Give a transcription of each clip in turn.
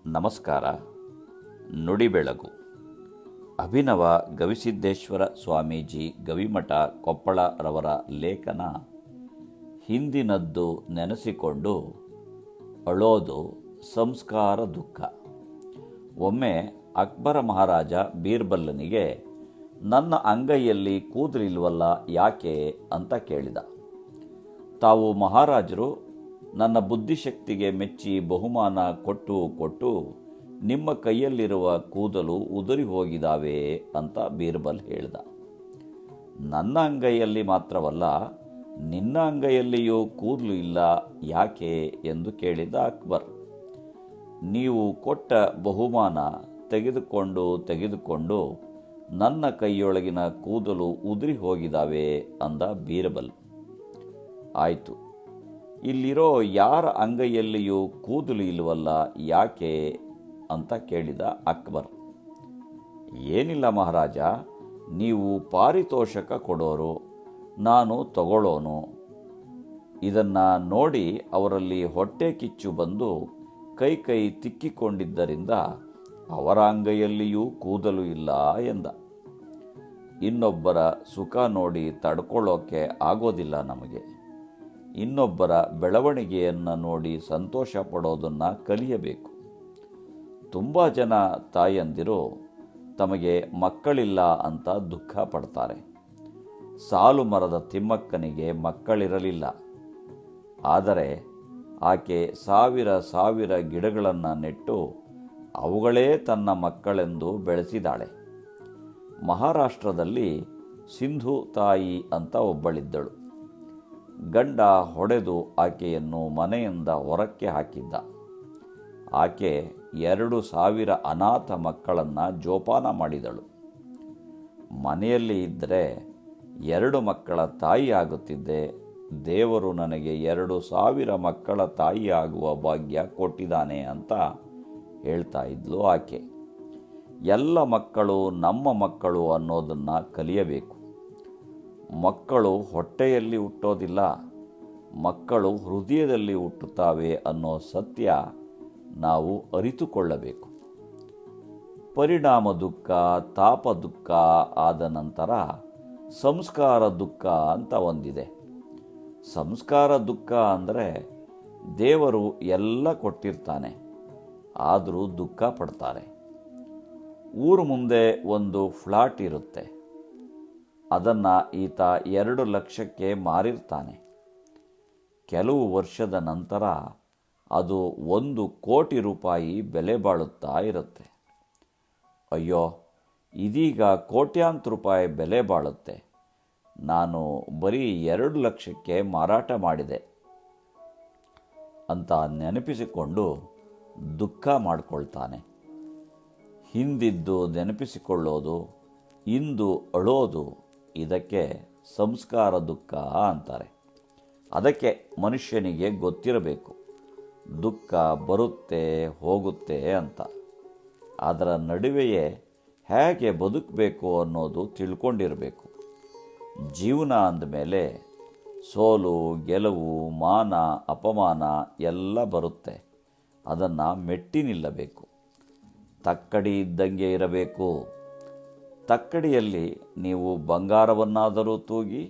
ನಮಸ್ಕಾರ. ನುಡಿಬೆಳಗು. ಅಭಿನವ ಗವಿಸಿದ್ದೇಶ್ವರ ಸ್ವಾಮೀಜಿ ಗವಿಮಠ ಕೊಪ್ಪಳರವರ ಲೇಖನ ಹಿಂದಿನದ್ದು ನೆನೆಸಿಕೊಂಡು ಅಳೋದು ಸಂಸ್ಕಾರ ದುಃಖ. ಒಮ್ಮೆ ಅಕ್ಬರ ಮಹಾರಾಜ ಬೀರ್ಬಲ್ಲನಿಗೆ ನನ್ನ ಅಂಗೈಯಲ್ಲಿ ಕೂದಲಿಲ್ವಲ್ಲ ಯಾಕೆ ಅಂತ ಕೇಳಿದ. ತಾವು ಮಹಾರಾಜರು ನನ್ನ ಬುದ್ಧಿಶಕ್ತಿಗೆ ಮೆಚ್ಚಿ ಬಹುಮಾನ ಕೊಟ್ಟು ನಿಮ್ಮ ಕೈಯಲ್ಲಿರುವ ಕೂದಲು ಉದುರಿ ಹೋಗಿದಾವೆ ಅಂತ ಬೀರ್ಬಲ್ ಹೇಳ್ದ. ನನ್ನ ಅಂಗೈಯಲ್ಲಿ ಮಾತ್ರವಲ್ಲ, ನಿನ್ನ ಅಂಗೈಯಲ್ಲಿಯೂ ಕೂದಲು ಇಲ್ಲ ಯಾಕೆ ಎಂದು ಕೇಳಿದ ಅಕ್ಬರ್. ನೀವು ಕೊಟ್ಟ ಬಹುಮಾನ ತೆಗೆದುಕೊಂಡು ನನ್ನ ಕೈಯೊಳಗಿನ ಕೂದಲು ಉದುರಿ ಹೋಗಿದಾವೆ ಅಂದ ಬೀರ್ಬಲ್. ಆಯಿತು, ಇಲ್ಲಿರೋ ಯಾರ ಅಂಗೈಯಲ್ಲಿಯೂ ಕೂದಲು ಇಲ್ವಲ್ಲ ಯಾಕೆ ಅಂತ ಕೇಳಿದ ಅಕ್ಬರ್. ಏನಿಲ್ಲ ಮಹಾರಾಜ, ನೀವು ಪಾರಿತೋಷಕ ಕೊಡೋರು, ನಾನು ತಗೊಳ್ಳೋನು. ಇದನ್ನು ನೋಡಿ ಅವರಲ್ಲಿ ಹೊಟ್ಟೆ ಕಿಚ್ಚು ಬಂದು ಕೈ ತಿಕ್ಕಿಕೊಂಡಿದ್ದರಿಂದ ಅವರ ಅಂಗೈಯಲ್ಲಿಯೂ ಕೂದಲು ಇಲ್ಲ ಎಂದ. ಇನ್ನೊಬ್ಬರ ಸುಖ ನೋಡಿ ತಡ್ಕೊಳ್ಳೋಕೆ ಆಗೋದಿಲ್ಲ ನಮಗೆ. ಇನ್ನೊಬ್ಬರ ಬೆಳವಣಿಗೆಯನ್ನು ನೋಡಿ ಸಂತೋಷ ಪಡೋದನ್ನು ಕಲಿಯಬೇಕು. ತುಂಬ ಜನ ತಾಯಂದಿರು ತಮಗೆ ಮಕ್ಕಳಿಲ್ಲ ಅಂತ ದುಃಖ ಪಡ್ತಾರೆ. ಸಾಲು ಮರದ ತಿಮ್ಮಕ್ಕನಿಗೆ ಮಕ್ಕಳಿರಲಿಲ್ಲ, ಆದರೆ ಆಕೆ ಸಾವಿರ ಗಿಡಗಳನ್ನು ನೆಟ್ಟು ಅವುಗಳೇ ತನ್ನ ಮಕ್ಕಳೆಂದು ಬೆಳೆಸಿದಾಳೆ. ಮಹಾರಾಷ್ಟ್ರದಲ್ಲಿ ಸಿಂಧು ತಾಯಿ ಅಂತ ಒಬ್ಬಳಿದ್ದಳು. ಗಂಡ ಹೊಡೆದು ಆಕೆಯನ್ನು ಮನೆಯಿಂದ ಹೊರಕ್ಕೆ ಹಾಕಿದ್ದ. ಆಕೆ 2,000 ಅನಾಥ ಮಕ್ಕಳನ್ನು ಜೋಪಾನ ಮಾಡಿದಳು. ಮನೆಯಲ್ಲಿ ಇದ್ದರೆ 2 ಮಕ್ಕಳ ತಾಯಿ ಆಗುತ್ತಿದ್ದೆ. ದೇವರು ನನಗೆ 2,000 ಮಕ್ಕಳ ತಾಯಿ ಆಗುವ ಭಾಗ್ಯ ಕೊಟ್ಟಿದ್ದಾನೆ ಅಂತ ಹೇಳ್ತಾ ಇದ್ಲು ಆಕೆ. ಎಲ್ಲ ಮಕ್ಕಳು ನಮ್ಮ ಮಕ್ಕಳು ಅನ್ನೋದನ್ನು ಕಲಿಯಬೇಕು. ಮಕ್ಕಳು ಹೊಟ್ಟೆಯಲ್ಲಿ ಹುಟ್ಟೋದಿಲ್ಲ, ಮಕ್ಕಳು ಹೃದಯದಲ್ಲಿ ಹುಟ್ಟುತ್ತಾವೆ ಅನ್ನೋ ಸತ್ಯ ನಾವು ಅರಿತುಕೊಳ್ಳಬೇಕು. ಪರಿಣಾಮ ದುಃಖ, ತಾಪ ದುಃಖ ಆದ ನಂತರ ಸಂಸ್ಕಾರ ದುಃಖ ಅಂತ ಒಂದಿದೆ. ಸಂಸ್ಕಾರ ದುಃಖ ಅಂದರೆ ದೇವರು ಎಲ್ಲ ಕೊಟ್ಟಿರ್ತಾನೆ, ಆದರೂ ದುಃಖ ಪಡ್ತಾರೆ. ಊರು ಮುಂದೆ ಒಂದು ಫ್ಲಾಟ್ ಇರುತ್ತೆ, ಅದನ್ನು ಈತ 2 ಲಕ್ಷಕ್ಕೆ ಮಾರಿರ್ತಾನೆ. ಕೆಲವು ವರ್ಷದ ನಂತರ ಅದು 1 ಕೋಟಿ ರೂಪಾಯಿ ಬೆಲೆ ಬಾಳುತ್ತಾ ಇರುತ್ತೆ. ಅಯ್ಯೋ, ಇದೀಗ ಕೋಟ್ಯಾಂತರ ರೂಪಾಯಿ ಬೆಲೆ ಬಾಳುತ್ತೆ, ನಾನು ಬರೀ 2 ಲಕ್ಷಕ್ಕೆ ಮಾರಾಟ ಮಾಡಿದೆ ಅಂತ ನೆನಪಿಸಿಕೊಂಡು ದುಃಖ ಮಾಡಿಕೊಳ್ತಾನೆ. ಹಿಂದಿದ್ದು ನೆನಪಿಸಿಕೊಳ್ಳೋದು, ಇಂದು ಅಳೋದು, ಇದಕ್ಕೆ ಸಂಸ್ಕಾರ ದುಃಖ ಅಂತಾರೆ. ಅದಕ್ಕೆ ಮನುಷ್ಯನಿಗೆ ಗೊತ್ತಿರಬೇಕು, ದುಃಖ ಬರುತ್ತೆ ಹೋಗುತ್ತೆ ಅಂತ. ಅದರ ನಡುವೆಯೇ ಹೇಗೆ ಬದುಕಬೇಕು ಅನ್ನೋದು ತಿಳ್ಕೊಂಡಿರಬೇಕು. ಜೀವನ ಅಂದಮೇಲೆ ಸೋಲು ಗೆಲುವು, ಮಾನ ಅಪಮಾನ ಎಲ್ಲ ಬರುತ್ತೆ. ಅದನ್ನು ಮೆಟ್ಟಿ ನಿಲ್ಲಬೇಕು. ತಕ್ಕಡಿ ಇದ್ದಂಗೆ ಇರಬೇಕು. ತಕ್ಕಡಿಯಲ್ಲಿ ನೀವು ಬಂಗಾರವನ್ನಾದರೂ ತೂಗಿ,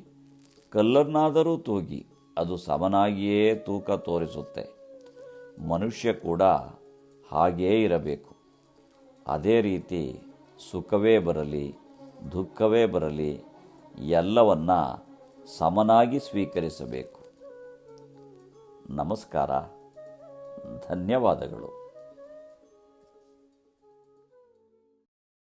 ಕಲ್ಲನ್ನಾದರೂ ತೂಗಿ, ಅದು ಸಮನಾಗಿಯೇ ತೂಕ ತೋರಿಸುತ್ತೆ. ಮನುಷ್ಯ ಕೂಡ ಹಾಗೇ ಇರಬೇಕು. ಅದೇ ರೀತಿ ಸುಖವೇ ಬರಲಿ ದುಃಖವೇ ಬರಲಿ ಎಲ್ಲವನ್ನ ಸಮನಾಗಿ ಸ್ವೀಕರಿಸಬೇಕು. ನಮಸ್ಕಾರ, ಧನ್ಯವಾದಗಳು.